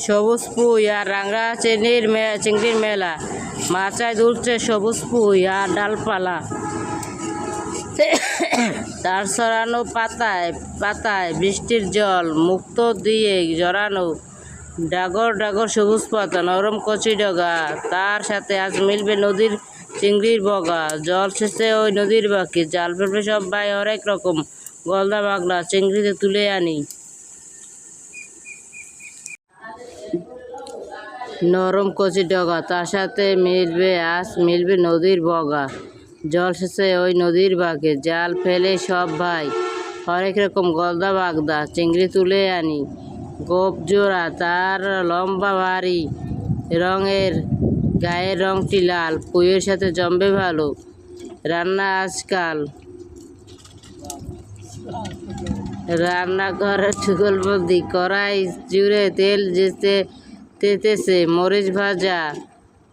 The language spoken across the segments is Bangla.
সবুজ পুঁই আর রাঙা চিংড়ির মেলা, মাচায় দুলছে সবুজ পুঁই আর ডালপালা। তার ছড়ানো পাতায় পাতায় বৃষ্টির জল, মুক্ত দিয়ে জড়ানো ডাগর ডাগর সবুজ পাতা, নরম কচি ডগা। তার সাথে আজ মিলবে নদীর চিংড়ির বগা। জল শেষে ওই নদীর বাকি, জাল ফেলবে সব ভাই হরেক রকম, গলদা বাগলা চিংড়িতে তুলে আনি। নরম কচি ডগা, তার সাথে মিলবে নদীর বগা। জল শেষে ওই নদীর বাঁকে, জাল ফেলে সব ভাই হরেক রকম, গলদা বাগদা চিংড়ি তুলে আনি। গোপ জোড়া, তার লম্বা ভারী রঙের, গায়ের রংটি লাল, পুঁইয়ের সাথে জমবে ভালো রান্না আজকাল। রান্নাঘরে যুগলবন্দি, কড়াই জুড়ে তেল তেতেছে, মরিচ ভাজা,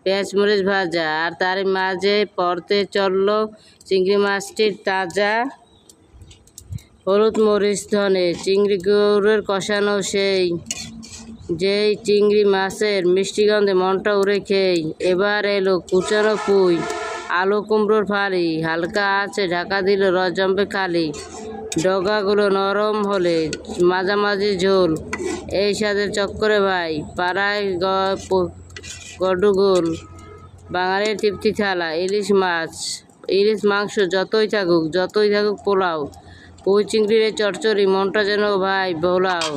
পেঁয়াজ মরিচ ভাজা, আর তার মাঝে পড়তে চলল চিংড়ি মাছটির তাজা হলুদ মরিচ ধনে। চিংড়ি গুঁড়োর কষানো যেই চিংড়ি মাছের মিষ্টি গন্ধে মনটা উড়ে খেই। এবার এলো কুচানো পুঁই, আলু কুমড়োর ফালি, হালকা আছে ঢাকা দিল, রস জমবে খালি। ডগাগুলো নরম হলে মাঝামাঝি ঝোল, এই স্বাদের চক্করে ভাই পাড়ায় গডুগোল। বাঙালির তৃপ্তি থালা, ইলিশ মাংস যতই থাকুক পোলাও, পুঁই চিংড়ির চচ্চড়ি, মনটা যেন ভাই ভোলাও।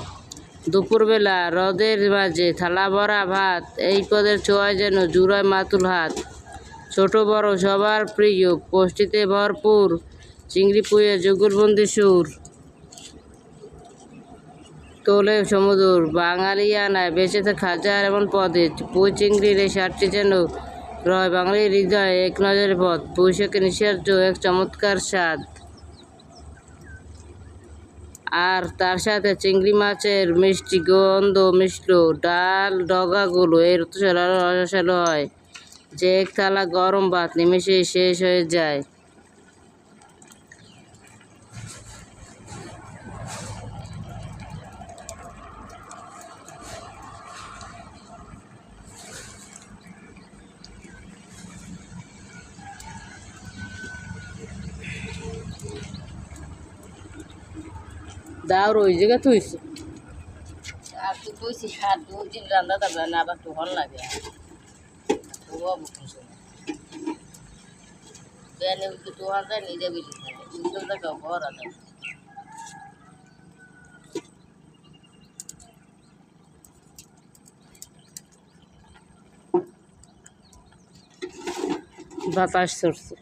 দুপুরবেলা রোদের মাঝে থালা ভরা ভাত, এই পদের ছোঁয়ায় যেন জুড়ায় মাতুল হাত। ছোট বড় সবার প্রিয়, পুষ্টিতে ভরপুর, চিংড়ি পুঁইয়ে যুগলবন্দি সুর। তোলে সমুদ্র বাঙালিয়ানায় বেঁচে থাকা হাজার এমন পদে, পুঁই চিংড়ির এই স্বাদটি যেন রয় বাঙালির হৃদয়ে এক নজরের পথ। পুঁই শাকের নিঃস্বার্য এক চমৎকার স্বাদ, আর তার সাথে চিংড়ি মাছের মিষ্টি গন্ধ মিশল। ডাল ডগাগুলো এর রসালো হয় যে এক থালা গরম ভাত নিমেষেই শেষ হয়ে যায়। দাওর ওই জায়গা থইছে আর তুই কইছি আর 2-3 রান্না যাবে না, আবার তো ভালো লাগে নিজে বেশি ঘর আছে। বাতাস চড়ছে।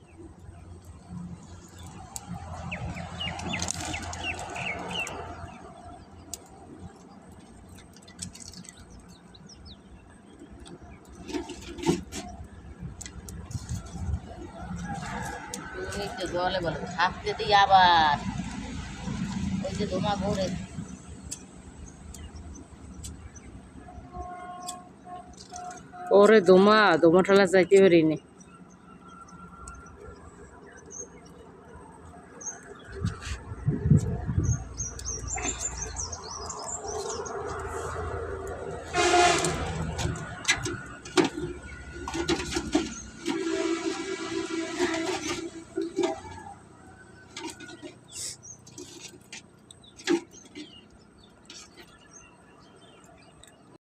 জলে বলে থাকতে দিই, আবার ওই যে ধোঁয়া ঘুরে ওরে ধোঁয়া ঠেলা যাইতে পারিনি।